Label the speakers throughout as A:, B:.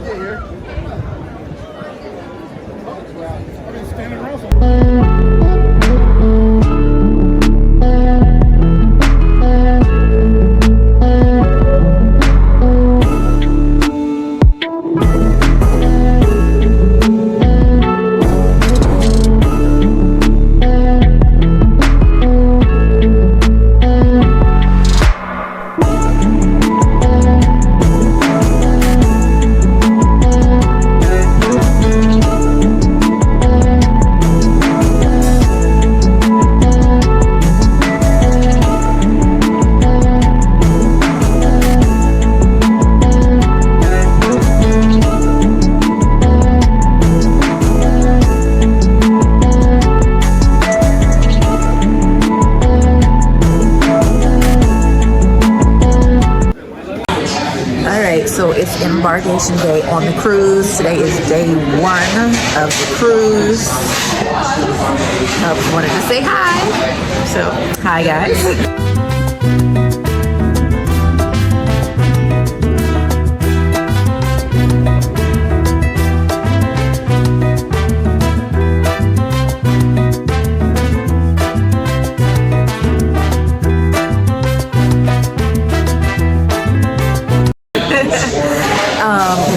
A: get here. I've been standing around for
B: So it's embarkation day on the cruise. Today is day 1 of the cruise. Wanted to say hi. So, hi guys.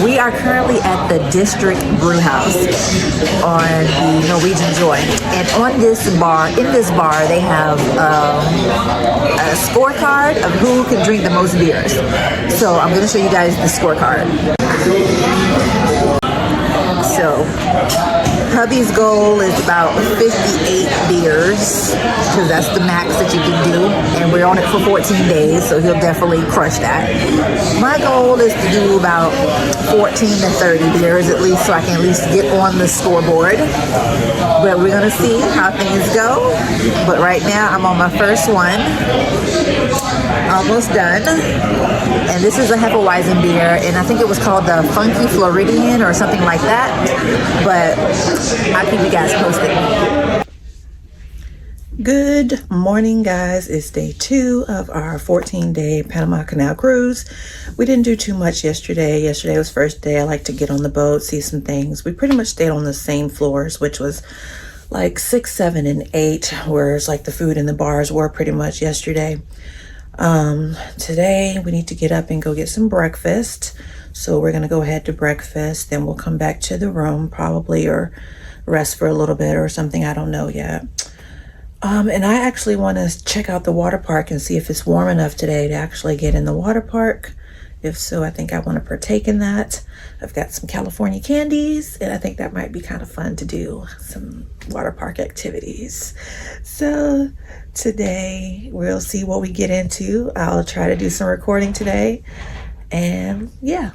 B: We are currently at the District Brew House on the Norwegian Joy, and on this bar, they have a scorecard of who can drink the most beers. So I'm going to show you guys the scorecard. So hubby's goal is about 58 beers, because that's the max that you can do, and we're on it for 14 days, so he'll definitely crush that. My goal is to do about 14 to 30 beers at least, so I can at least get on the scoreboard. But we're gonna see how things go. But right now I'm on my first one, almost done, and this is a Hefeweizen beer, and I think it was called the Funky Floridian or something like that, but I'll keep you guys posted. Good morning, guys. It's day 2 of our 14-day Panama Canal Cruise. We didn't do too much yesterday. Yesterday was first day. I like to get on the boat, see some things. We pretty much stayed on the same floors, which was like 6, 7, and 8, whereas like the food and the bars were pretty much yesterday. Today we need to get up and go get some breakfast. So we're going to go ahead to breakfast, then we'll come back to the room probably, or rest for a little bit or something. I don't know yet. And I actually want to check out the water park and see if it's warm enough today to actually get in the water park. If so, I think I want to partake in that. I've got some California candies, and I think that might be kind of fun to do, some water park activities. So today we'll see what we get into. I'll try to do some recording today, and yeah.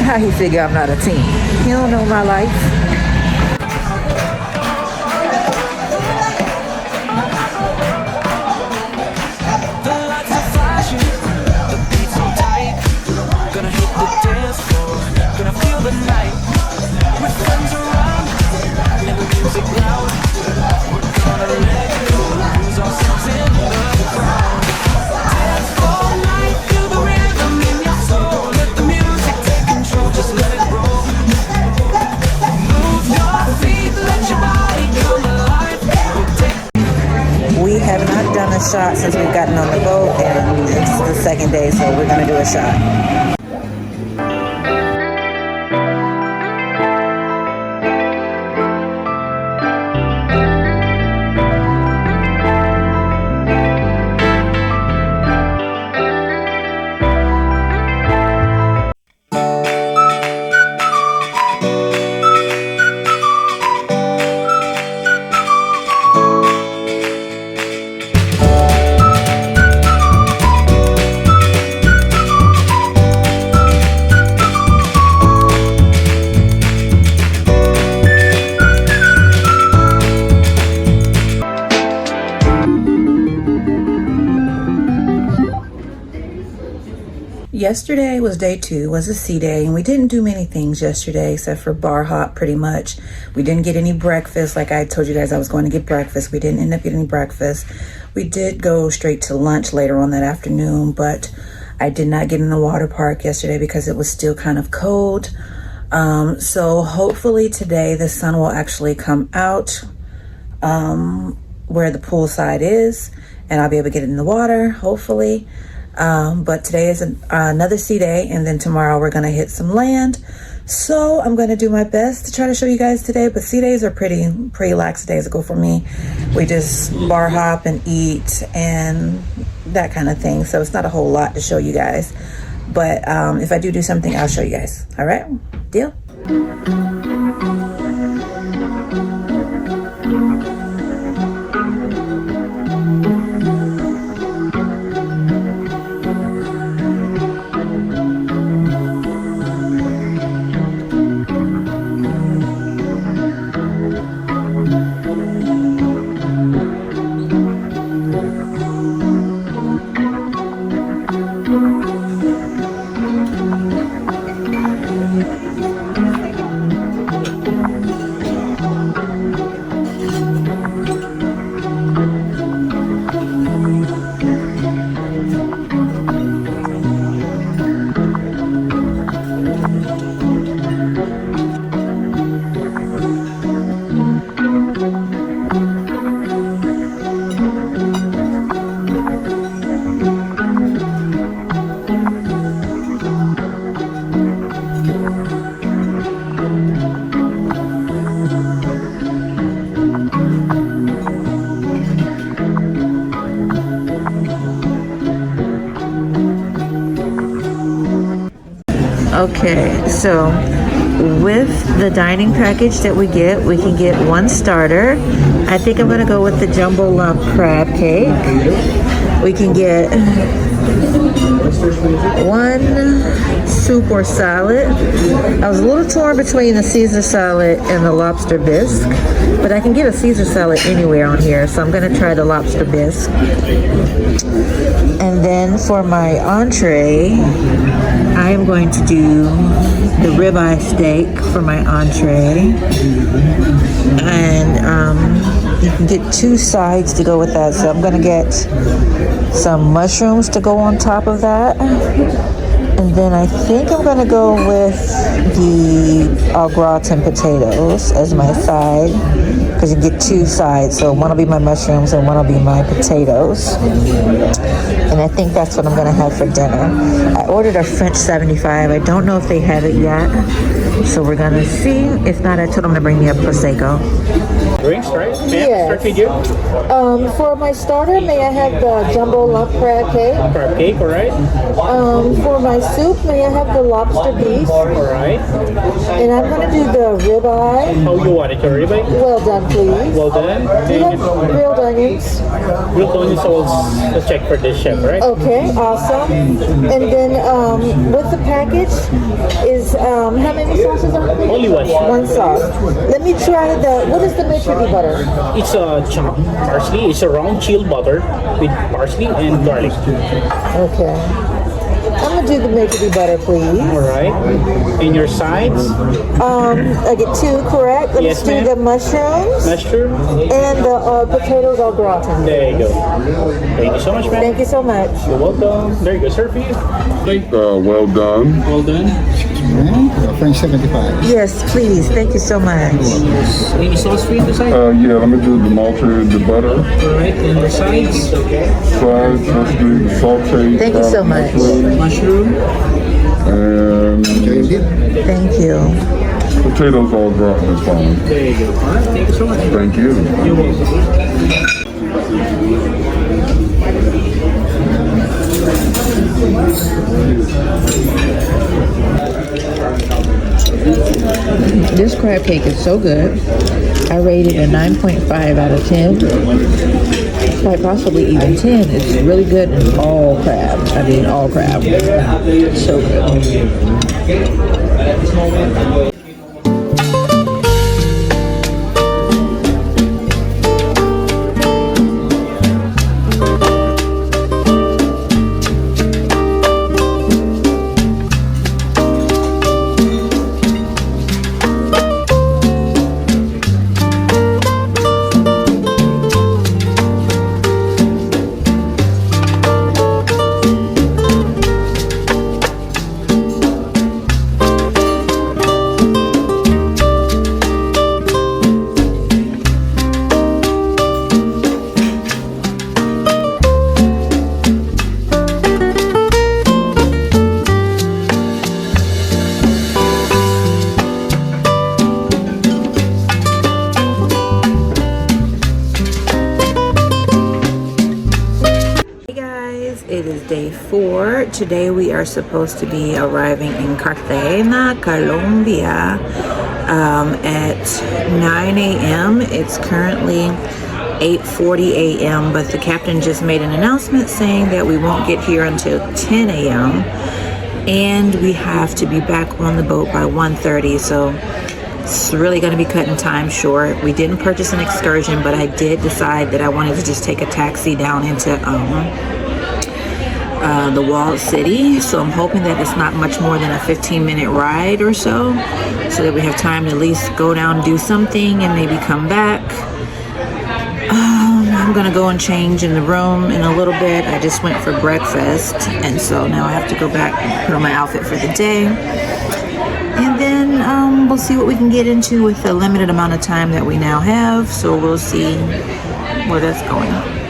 B: How he figure I'm not a teen? He don't know my life. Shot since we've gotten on the boat, and it's the second day, so we're gonna do a shot. yesterday was day 2, was a sea day, and we didn't do many things yesterday except for bar hop pretty much. We didn't get any breakfast. Like I told you guys I was going to get breakfast. We didn't end up getting any breakfast. We did go straight to lunch later on that afternoon, but I did not get in the water park yesterday because it was still kind of cold. So hopefully today the sun will actually come out where the pool side is, and I'll be able to get in the water, hopefully. But today is another sea day, and then tomorrow we're gonna hit some land. So I'm gonna do my best to try to show you guys today, but sea days are pretty lax days ago for me. We just bar hop and eat and that kind of thing. So it's not a whole lot to show you guys. But if I do something, I'll show you guys. All right, deal? Okay, so with the dining package that we can get one starter. I think I'm gonna go with the jumbo lump crab cake. We can get one soup or salad. I was a little torn between the Caesar salad and the lobster bisque, but I can get a Caesar salad anywhere on here, so I'm gonna try the lobster bisque. And then for my entree, I am going to do the ribeye steak for my entree. And you can get 2 sides to go with that. So I'm gonna get some mushrooms to go on top of that. And then I think I'm gonna go with the au gratin potatoes as my side, because you get 2 sides. So one will be my mushrooms and one will be my potatoes. And I think that's what I'm gonna have for dinner. I ordered a French 75. I don't know if they have it yet, so we're gonna see. If not, I told them to bring me a Prosecco.
C: Drinks, right?
B: Yes.
C: Start with you.
B: For my starter, may I have the jumbo lump crab cake?
C: Crab cake, all right.
B: For my soup, may I have the lobster beef?
C: All right.
B: And I'm gonna do the ribeye.
C: How you want it, your ribeye?
B: Well done, please.
C: Well done.
B: Do you have grilled onions?
C: Grilled onions, so let's check for this chef, right?
B: Okay, awesome. And then with the package is how many sauces are there?
C: Only one.
B: One sauce. Let me try what is the maître d' butter?
C: It's a chopped parsley. It's a round chilled butter with parsley and garlic.
B: Okay. I'm gonna do the maître d' butter, please.
C: All right. And your sides?
B: I get 2, correct? Let's
C: Yes,
B: do
C: ma'am.
B: the mushrooms
C: Mushroom.
B: and the potatoes au gratin.
C: There you go. Thank you so much, ma'am.
B: Thank you so much.
C: You're welcome. There you go, sir, for you.
D: Well done.
C: Well done.
A: French 75.
B: Yes, please. Thank you so much.
C: Any sauce for you to side?
D: Yeah, let me do the malted, the butter.
C: All right. And the sides?
D: Sides, let's do sauteed.
B: Thank you so much.
C: Mushroom.
D: And
B: Thank you.
D: potatoes all gratin is fine.
C: There you go. All right. Thank you so much.
D: Thank you.
C: You're welcome.
B: This crab cake is so good. I rated a 9.5 out of 10. Quite possibly even 10. It's really good in all crab. I mean, all crab. So good. before. Today we are supposed to be arriving in Cartagena, Columbia at 9 a.m. It's currently 8:40 a.m. but the captain just made an announcement saying that we won't get here until 10 a.m. and we have to be back on the boat by 1:30. So it's really going to be cutting time short. We didn't purchase an excursion, but I did decide that I wanted to just take a taxi down into the walled city. So I'm hoping that it's not much more than a 15-minute ride or so that we have time to at least go down, do something, and maybe come back. I'm gonna go and change in the room in a little bit. I just went for breakfast, and so now I have to go back and put on my outfit for the day. And then we'll see what we can get into with the limited amount of time that we now have. So we'll see where that's going.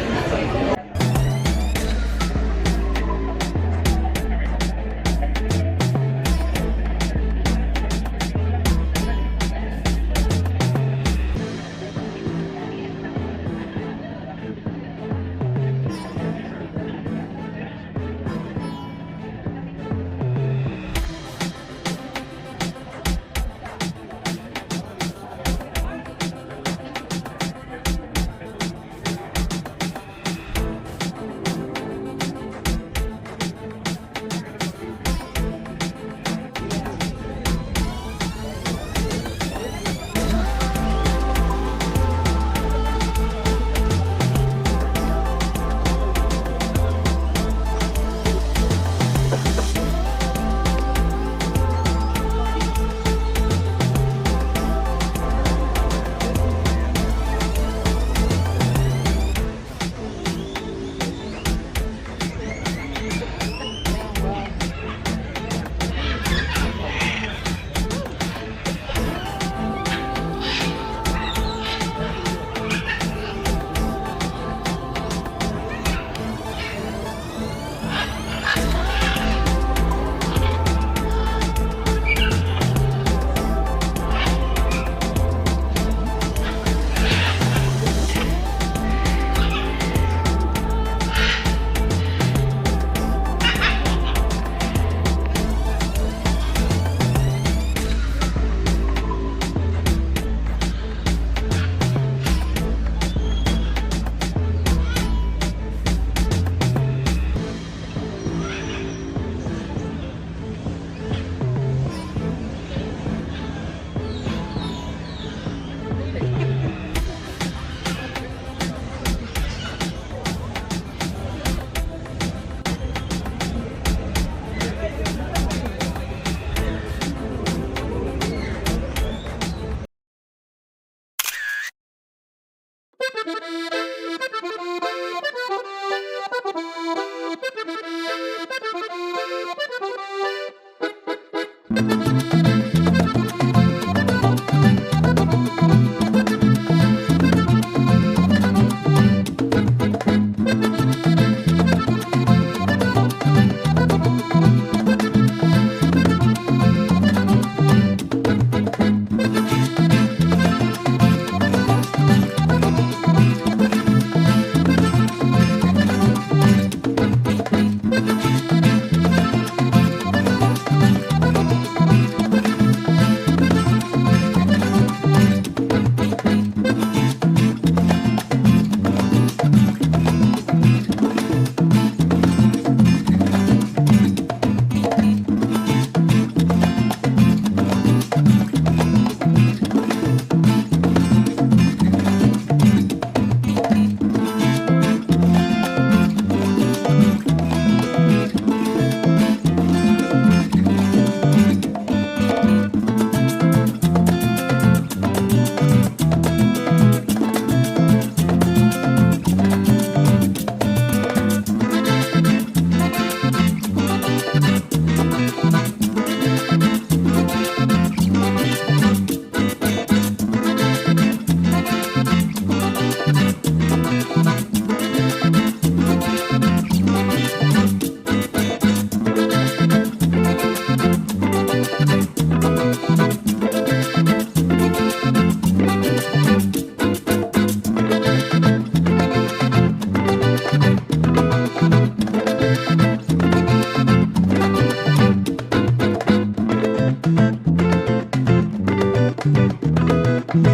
B: Alright,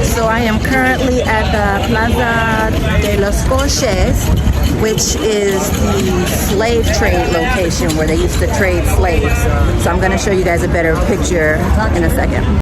B: so I am currently at the Plaza de los Coches, which is the slave trade location where they used to trade slaves. So I'm going to show you guys a better picture in a second.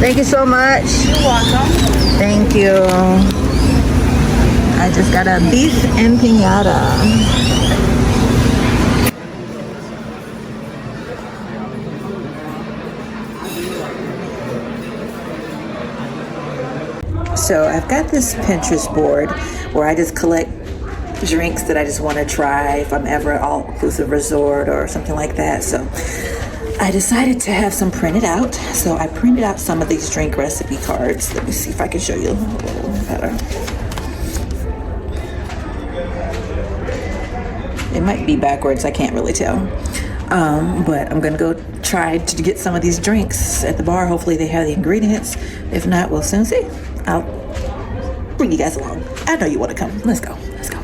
B: Thank you so much.
E: You're welcome.
B: Thank you. I just got a beef empanada. So I've got this Pinterest board where I just collect drinks that I just want to try if I'm ever at all-inclusive resort or something like that. So I decided to have some printed out. So I printed out some of these drink recipe cards. Let me see if I can show you a little better. It might be backwards, I can't really tell. But I'm gonna go try to get some of these drinks at the bar. Hopefully they have the ingredients. If not, we'll soon see. I'll bring you guys along. I know you wanna come. Let's go, let's go.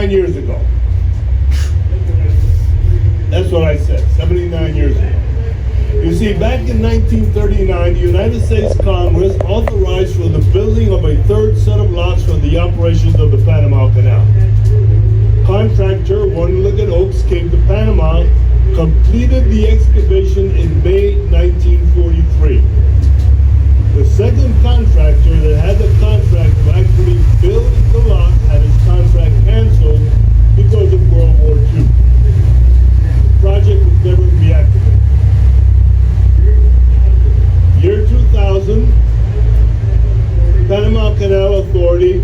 F: Years ago. That's what I said, 79 years ago. You see, back in 1939, the United States Congress authorized for the building of a third set of locks for the operations of the Panama Canal. Contractor One Liggett Oaks came to Panama, completed the excavation in May 1943. The second contractor that had the contract to actually build the lock had his contract canceled because of World War II. The project was never reactivated. Year 2000, Panama Canal Authority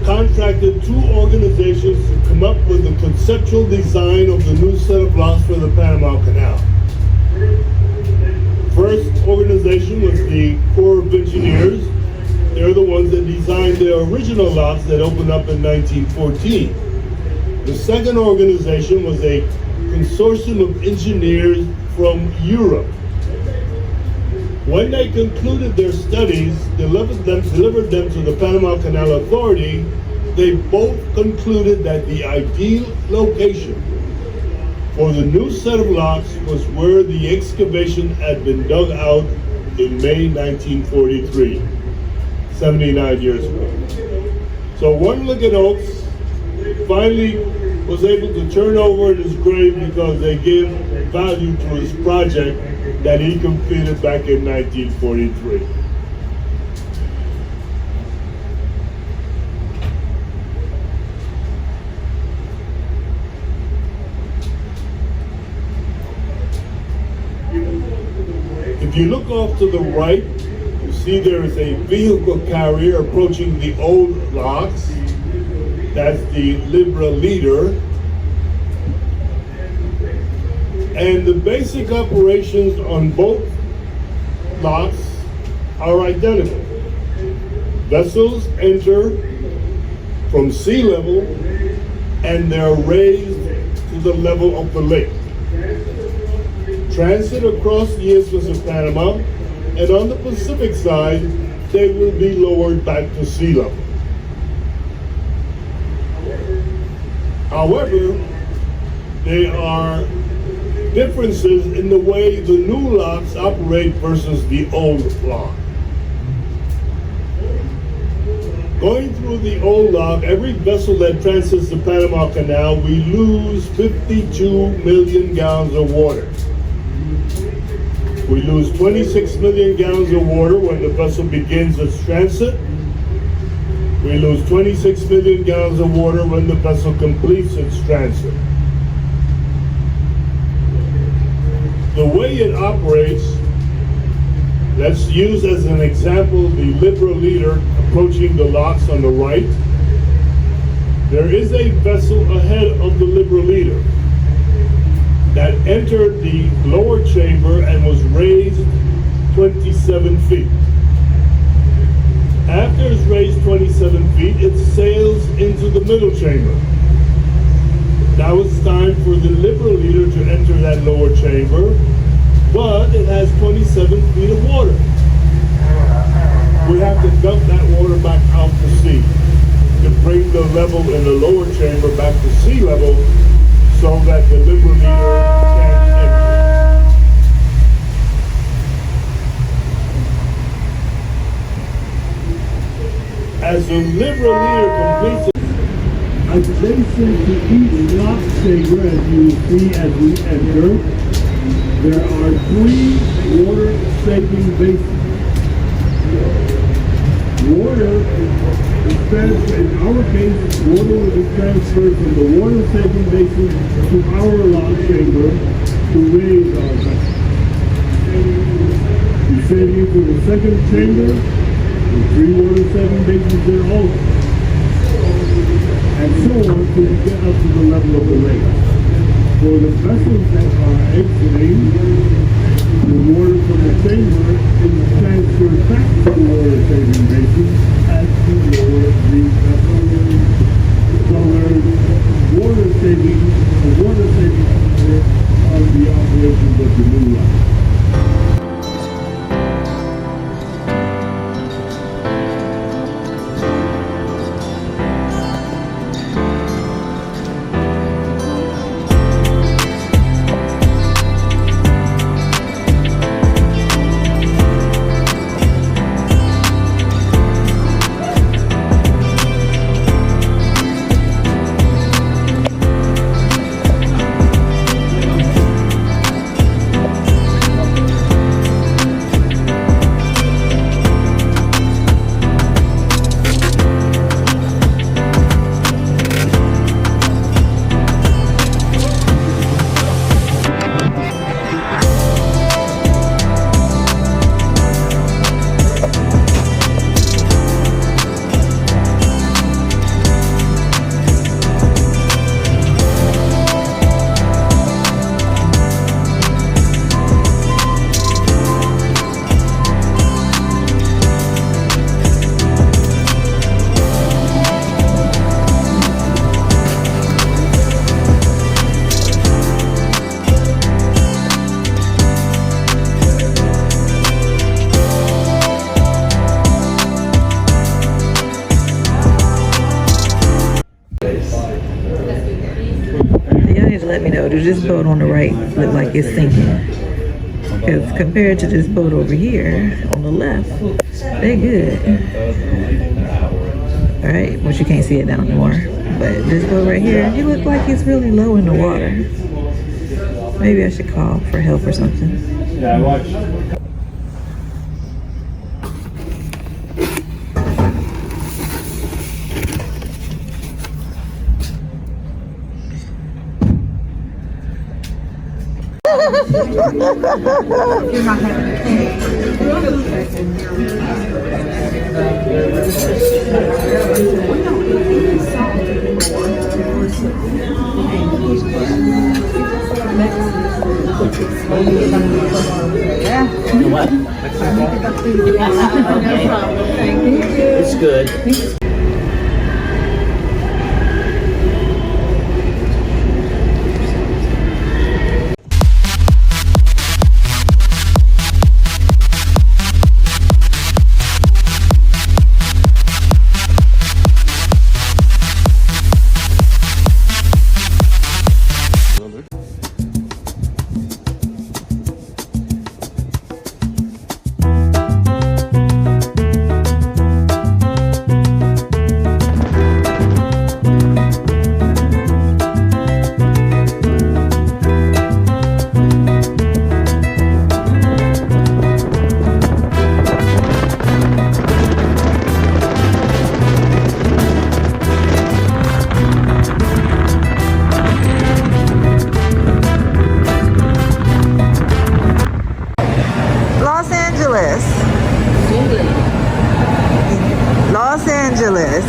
F: contracted two organizations to come up with the conceptual design of the new set of locks for the Panama Canal. First organization was the Corps of Engineers. They're the ones that designed the original locks that opened up in 1914. The second organization was a consortium of engineers from Europe. When they concluded their studies, delivered them to the Panama Canal Authority, they both concluded that the ideal location for the new set of locks was where the excavation had been dug out in May 1943, 79 years ago. So one Liggett Oaks finally was able to turn over in his grave because they gave value to his project that he completed back in 1943. If you look off to the right, you see there is a vehicle carrier approaching the old locks. That's the Libra leader. And the basic operations on both locks are identical. Vessels enter from sea level and they're raised to the level of the lake. Transit across the Isthmus of Panama, and on the Pacific side, they will be lowered back to sea level. However, there are differences in the way the new locks operate versus the old lock. Going through the old lock, every vessel that transits the Panama Canal, we lose 52 million gallons of water. We lose 26 million gallons of water when the vessel begins its transit. We lose 26 million gallons of water when the vessel completes its transit. The way it operates, let's use as an example the Libra leader approaching the locks on the right. There is a vessel ahead of the Libra leader that entered the lower chamber and was raised 27 feet. After it's raised 27 feet, it sails into the middle chamber. Now it's time for the Libra leader to enter that lower chamber, but it has 27 feet of water. We have to dump that water back out to sea to bring the level in the lower chamber back to sea level so that the Libra leader can enter. As the Libra leader completes adjacent to each lock chamber, as you will see as we enter, there are 3 water-saving basins. Water is transferred, in our case, water will be transferred from the water-saving basin to our lock chamber to raise our vessel. We send you to the second chamber, with 3 water-saving basins there also. And so on till you get up to the level of the lake. For the vessels that are exiting, the water from the chamber is transferred back to the water-saving basin as you lower the vessel. So there's water-saving of the operations of the new lock.
B: Let me know, does this boat on the right look like it's sinking? Because compared to this boat over here on the left, they're good. All right, which you can't see it down more. But this boat right here, it looks like it's really low in the water. Maybe I should call for help or something.
F: Yeah, watch.
C: What? It's good.
B: Los Angeles.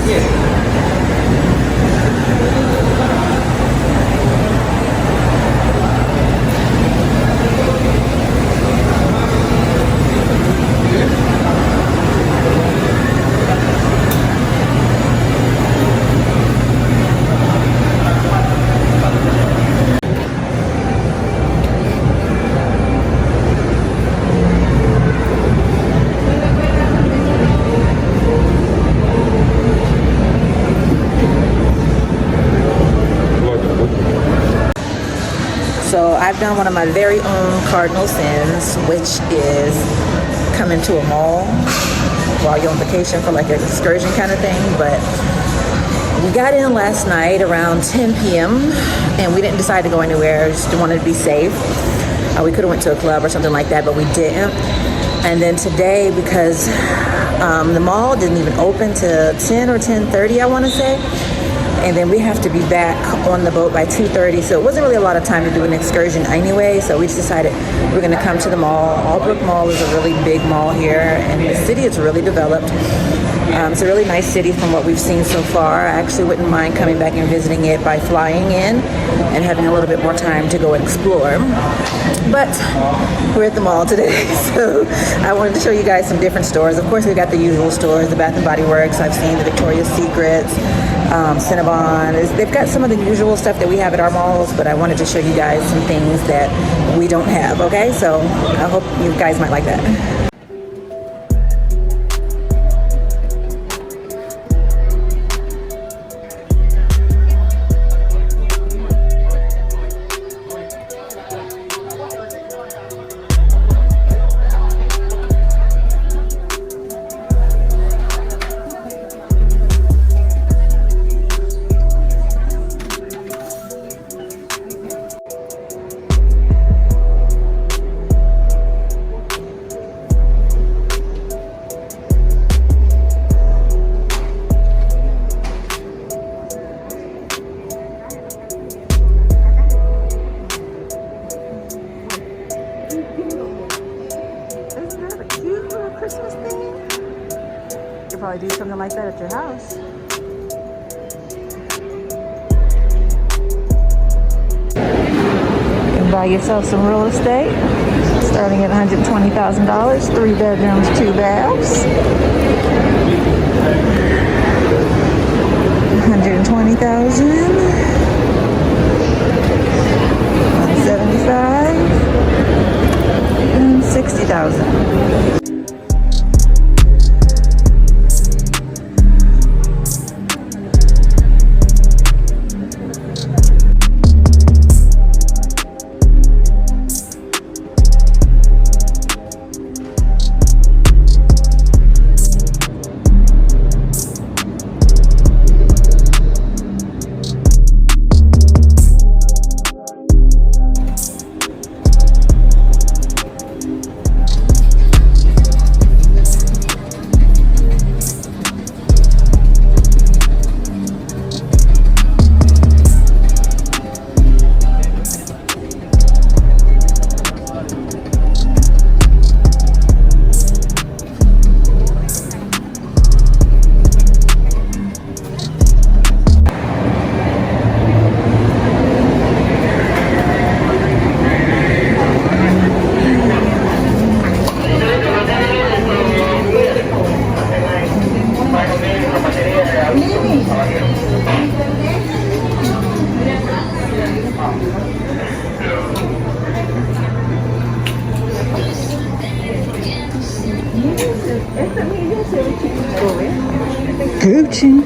B: So I've done one of my very own cardinal sins, which is coming to a mall while you're on vacation for like an excursion kind of thing. But we got in last night around 10 p.m. and we didn't decide to go anywhere. Just wanted to be safe. We could have went to a club or something like that, but we didn't. And then today, because the mall didn't even open till 10 or 10:30, I want to say. And then we have to be back on the boat by 2:30, so it wasn't really a lot of time to do an excursion anyway. So we just decided we're going to come to the mall. Albrook Mall is a really big mall here, and the city is really developed. It's a really nice city from what we've seen so far. I actually wouldn't mind coming back and visiting it by flying in and having a little bit more time to go and explore. But we're at the mall today, so I wanted to show you guys some different stores. Of course, we've got the usual stores, the Bath and Body Works. I've seen the Victoria's Secrets, Cinnabon. They've got some of the usual stuff that we have at our malls, but I wanted to show you guys some things that we don't have, okay? So I hope you guys might like that. Probably do something like that at your house. You can buy yourself some real estate starting at $120,000, 3 bedrooms, 2 baths. 120,000, 175, and 60,000. mooching.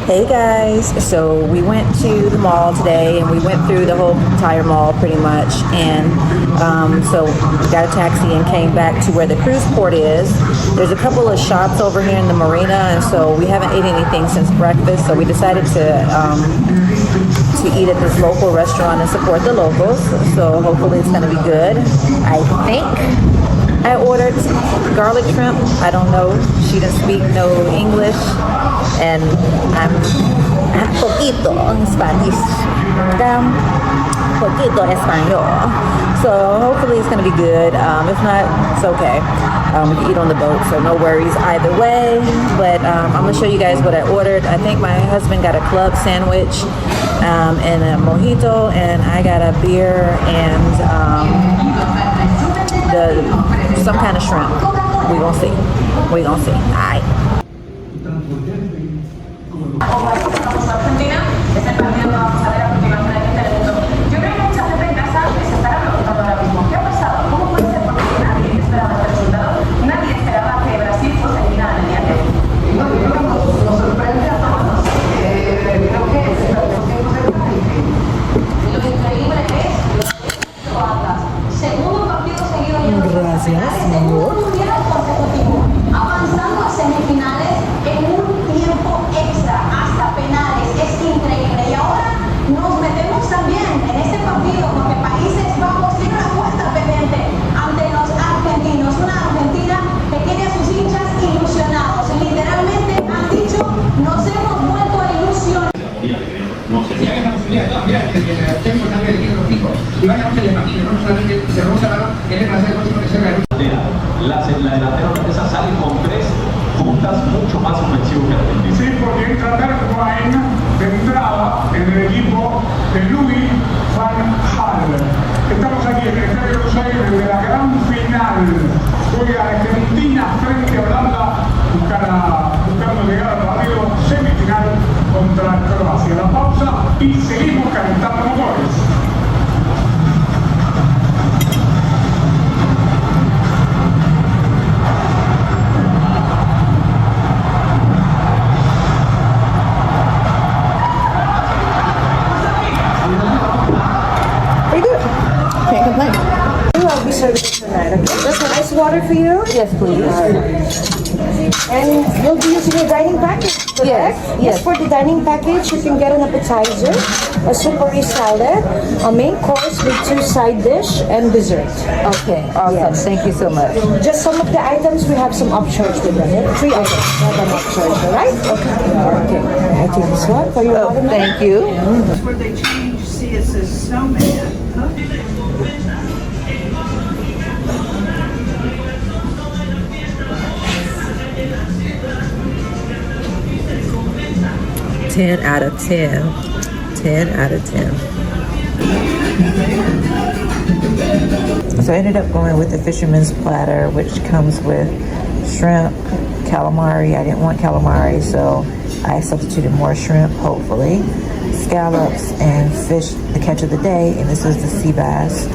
B: Hey guys, so we went to the mall today and we went through the whole entire mall pretty much, and so we got a taxi and came back to where the cruise port is. There's a couple of shops over here in the marina, and so we haven't ate anything since breakfast, so we decided to eat at this local restaurant and support the locals. So hopefully it's gonna be good. I think I ordered garlic shrimp. I don't know. She doesn't speak no English, and I'm poquito en Spanish. Poquito español. So hopefully it's gonna be good. If not, it's okay. We can eat on the boat, so no worries either way. But I'm gonna show you guys what I ordered. I think my husband got a club sandwich and a mojito, and I got a beer and some kind of shrimp. We gonna see. We gonna see. Alright.
E: Argentina es el partido que vamos a ver a continuación aquí en Telemundo. Yo creo que mucha gente en casa se estará preguntando ahora mismo ¿qué ha pasado? ¿Cómo puede ser? Porque nadie esperaba este resultado. Nadie esperaba que Brasil fuese eliminada en el día de hoy. No, yo creo que nos sorprende a todos. Creo que lo increíble es Croatas. Segundo partido seguido en el segundo mundial consecutivo. Avanzando a semifinales en un tiempo extra hasta penales. Es increíble. Y ahora nos metemos también en este partido porque Países Bajos tiene una puerta pendiente ante los argentinos. Una Argentina que tiene a sus hinchas ilusionados. Literalmente han dicho, nos hemos vuelto a ilusionar.
G: No sé si hay una posibilidad todavía de que el técnico cambie de equipo fijo y vayamos a llamar, no solamente se vamos a hablar en el placer próximo que se vea.
H: La delantera holandesa sale con 3 puntas mucho más ofensivos que Argentina.
I: Sí, porque entra Bergwijn de entrada en el equipo de Louis van Gaal. Estamos aquí en el Estadio de Buenos Aires de la gran final. Juega Argentina frente a Holanda buscando llegar al partido semifinal contra Croacia. La pausa y seguimos calentando motores.
B: Pretty good. Can't complain.
J: I'll be serving it tonight, okay? Just ice water for you?
B: Yes, please.
J: And you'll be using a dining package, correct?
B: Yes.
J: For the dining package, you can get an appetizer, a soup salad, a main course with 2 side dish, and dessert.
B: Okay, awesome.
J: Yes.
B: Thank you so much.
J: Just some of the items, we have some upcharge with them. 3 items, we have an upcharge, alright? Okay. I take this one for your
B: Oh,
J: watermelon.
B: thank you.
K: Where they change, see it says snowman. Huh?
B: 10 out of 10. 10 out of 10. So I ended up going with the fisherman's platter, which comes with shrimp, calamari. I didn't want calamari, so I substituted more shrimp, hopefully, scallops, and fish, the catch of the day, and this was the sea bass.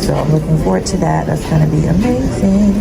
B: So I'm looking forward to that. That's going to be amazing.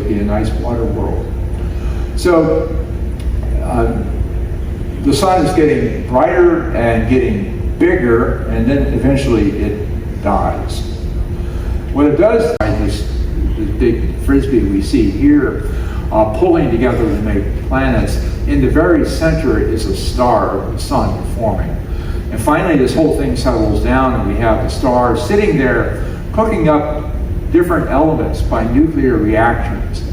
L: it'd be a nice water world. So the sun is getting brighter and getting bigger, and then eventually it dies. What it does is this big frisbee we see here pulling together to make planets. In the very center is a star, the sun, forming. And finally, this whole thing settles down, and we have the star sitting there cooking up different elements by nuclear reactions.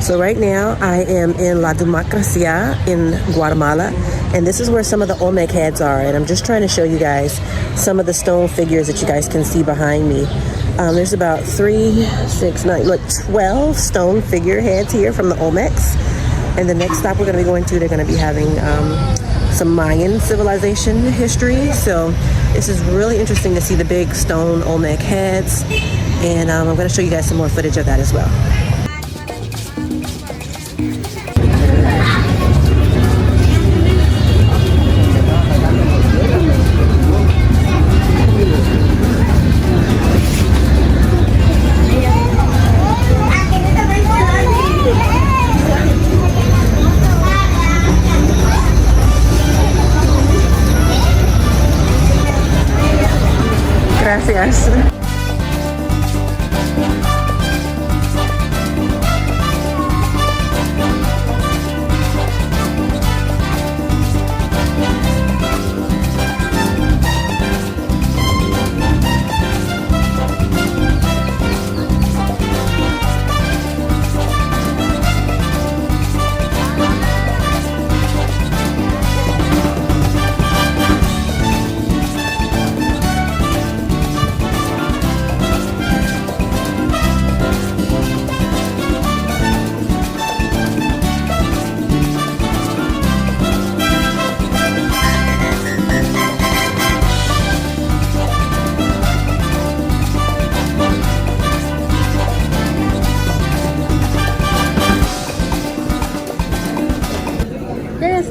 M: So right now I am in La Democracia in Guatemala, and this is where some of the Olmec heads are, and I'm just trying to show you guys some of the stone figures that you guys can see behind me. There's about 12 stone figure heads here from the Olmecs, and the next stop we're going to be going to, they're going to be having some Mayan civilization history. So this is really interesting to see the big stone Olmec heads, and I'm going to show you guys some more footage of that as well. Gracias.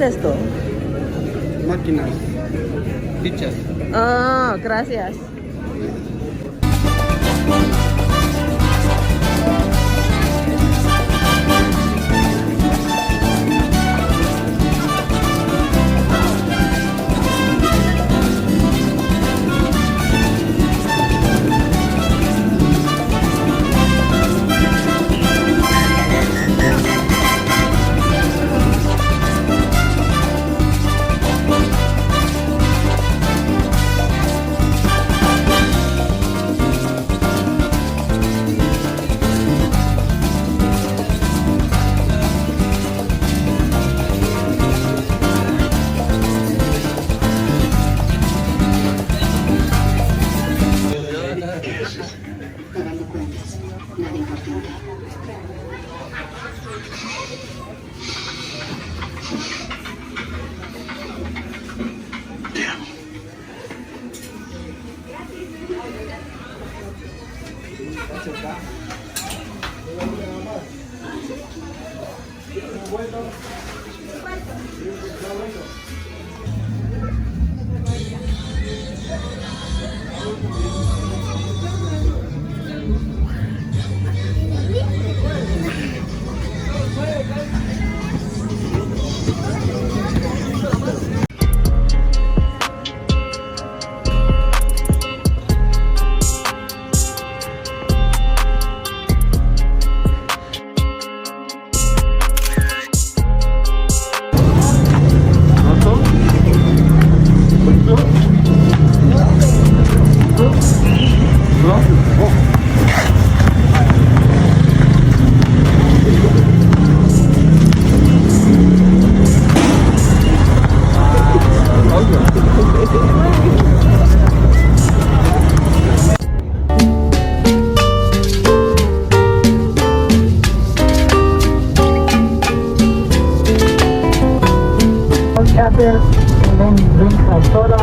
M: Esto?
N: Máquinas, fichas.
M: Ah, gracias.
O: Chapter, and then drink soda.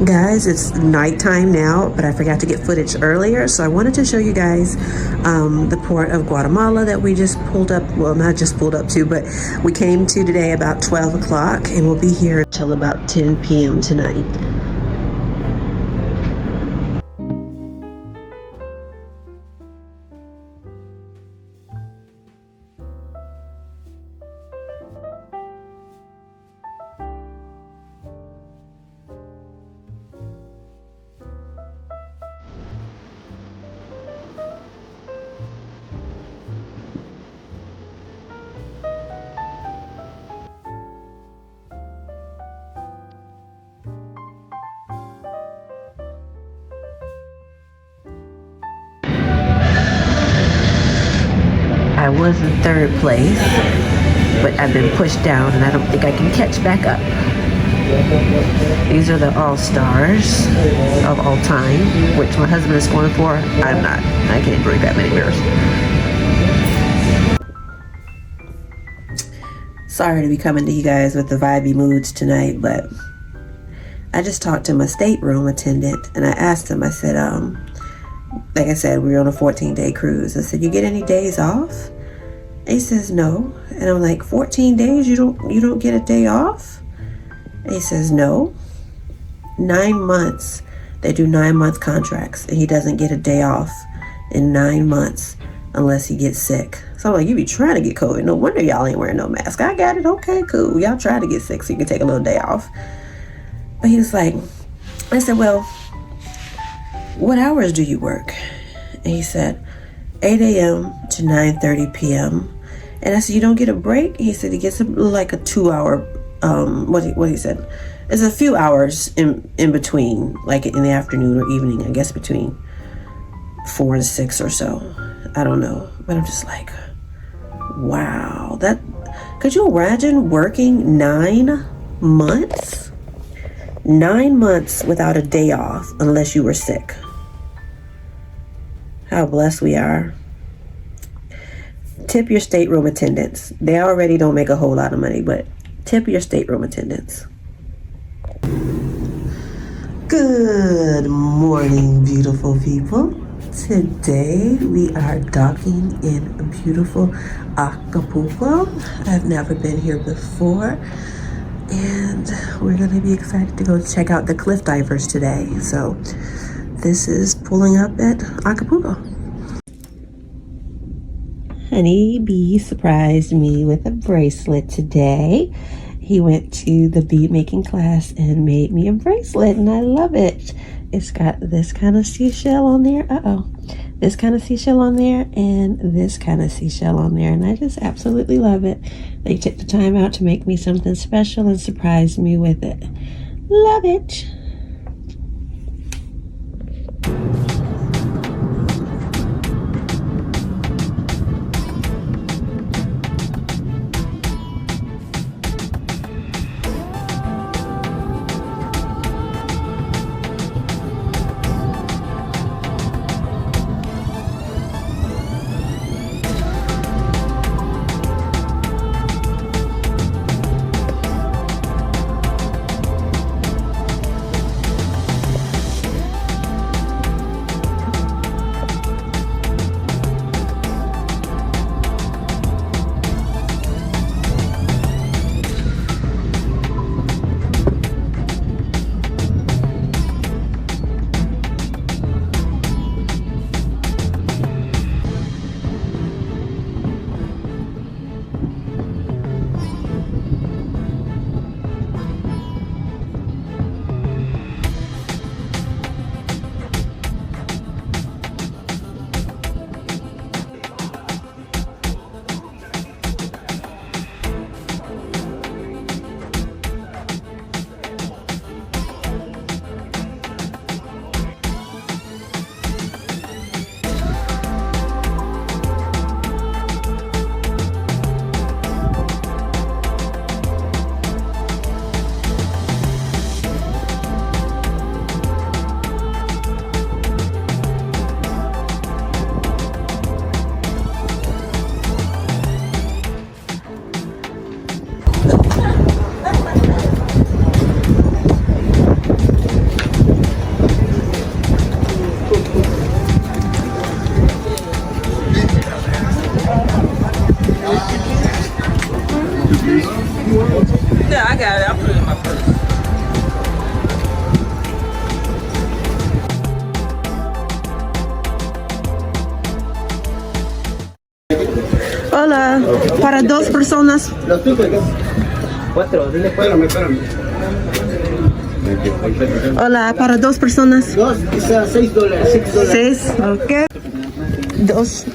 M: Guys, it's nighttime now, but I forgot to get footage earlier, so I wanted to show you guys the port of Guatemala that we just pulled up. Well, not just pulled up to, but we came to today about 12 o'clock, and we'll be here until about 10 p.m. tonight. I was in third place, but I've been pushed down and I don't think I can catch back up. These are the all-stars of all time, which my husband is going for. I'm not. I can't drink that many beers. Sorry to be coming to you guys with the vibey moods tonight, but I just talked to my stateroom attendant and I asked him, I said, like I said, we were on a 14-day cruise. I said, you get any days off? He says, no. And I'm like, 14 days? You don't get a day off? And he says, no. 9 months. They do 9-month contracts, and he doesn't get a day off in 9 months unless he gets sick. So I'm like, you be trying to get COVID. No wonder y'all ain't wearing no mask. I got it. Okay, cool. Y'all try to get sick so you can take a little day off. But he was like, I said, well, what hours do you work? And he said, 8 a.m. to 9:30 p.m. And I said, you don't get a break? He said he gets like a 2-hour, what he said. It's a few hours in between, like in the afternoon or evening, I guess between 4 to 6 or so. I don't know. But I'm just like, wow. Could you imagine working 9 months? 9 months without a day off unless you were sick. How blessed we are. Tip your stateroom attendants. They already don't make a whole lot of money, but tip your stateroom attendants. Good morning, beautiful people. Today we are docking in beautiful Acapulco. I've never been here before, and we're gonna be excited to go check out the cliff divers today. So this is pulling up at Acapulco. Honey Bee surprised me with a bracelet today. He went to the bead making class and made me a bracelet, and I love it. It's got this kind of seashell on there. This kind of seashell on there and this kind of seashell on there, and I just absolutely love it. They took the time out to make me something special and surprised me with it. Love it.
P: Yeah, I got it. I'll put it in my purse.
M: Hola, para dos personas.
N: Cuatro, dile cuatro. Espérame.
M: Hola, para dos personas.
N: Dos, quizás $6.
M: Seis, ok. Dos.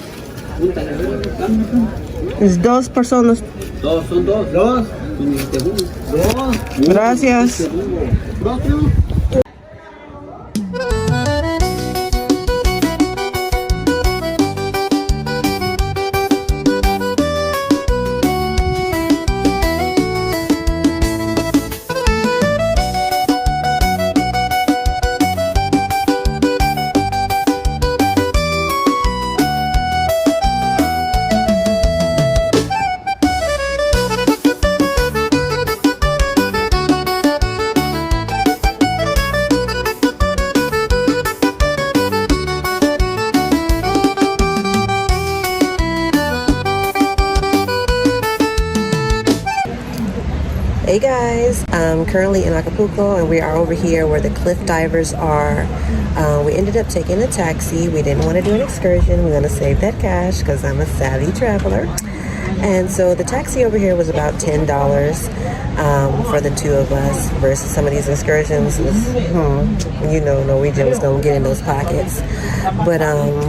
M: Es dos personas.
N: Dos, son dos. Dos. Dos.
M: Gracias. Hey guys, I'm currently in Acapulco and we are over here where the cliff divers are. We ended up taking a taxi. We didn't want to do an excursion. We're going to save that cash because I'm a savvy traveler. And so the taxi over here was about $10 for the two of us versus some of these excursions. You know, Norwegians don't get in those pockets. But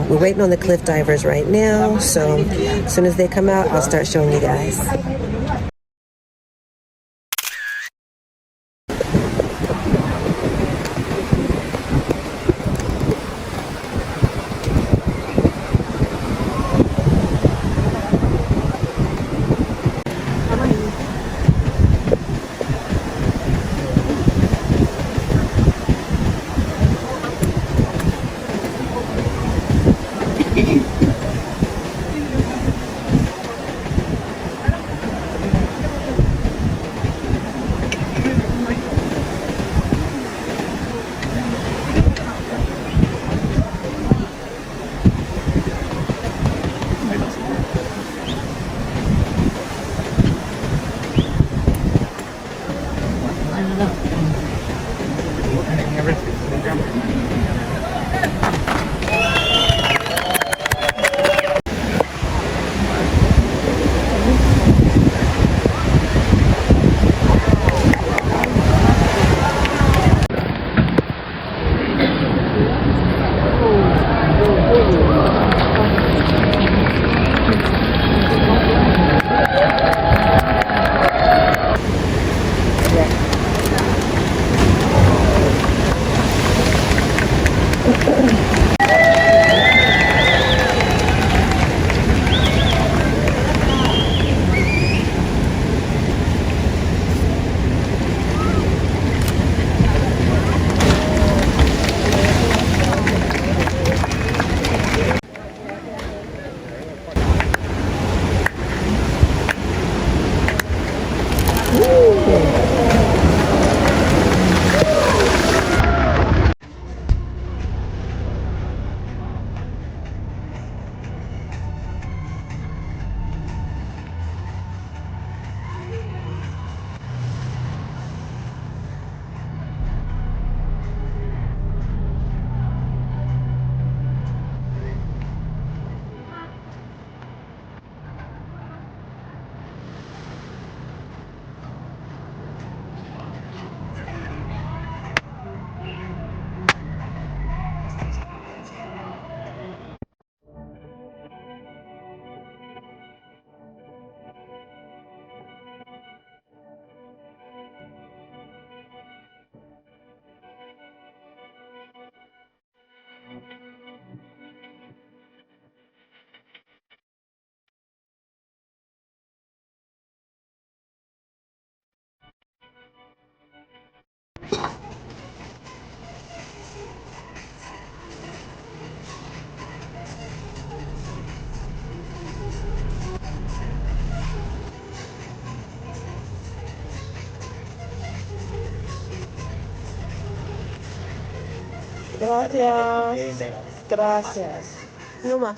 M: we're waiting on the cliff divers right now. So as soon as they come out, I'll start showing you guys. Gracias. Gracias. No más.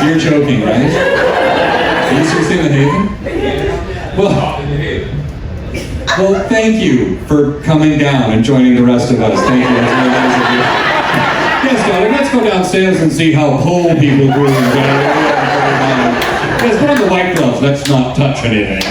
Q: You're joking, right? Are you seriously in the Haven? Well, thank you for coming down and joining the rest of us. Thank you. That's very nice of you. Yes, daughter, let's go downstairs and see how pool people do. Yes, put on the white gloves. Let's not touch anything.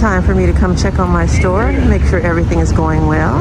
M: time for me to come check on my store, make sure everything is going well.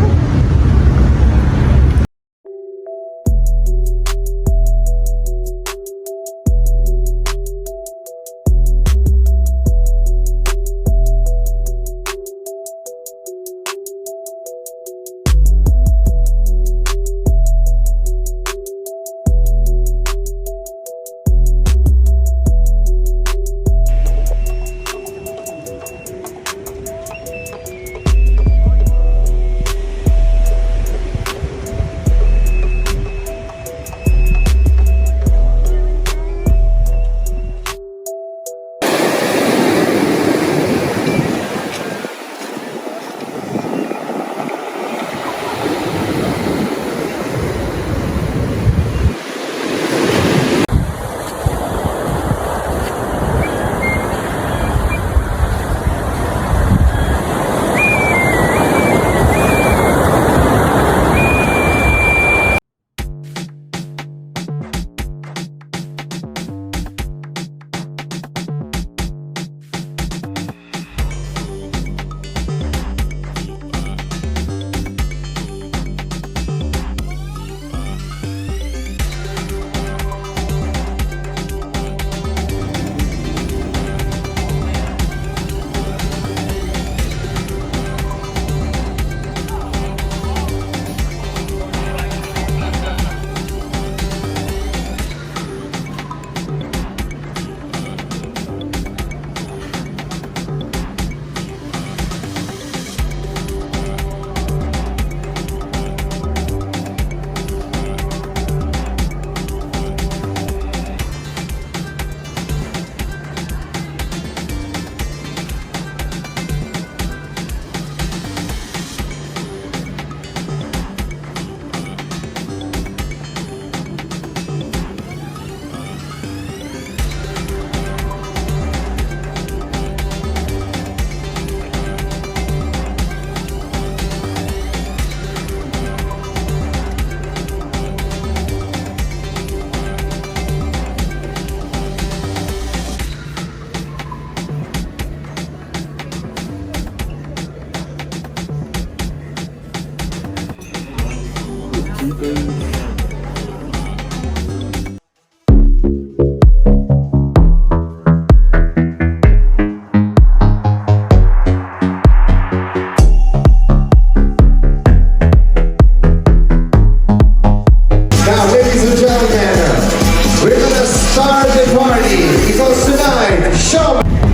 R: We're gonna start the party because tonight, show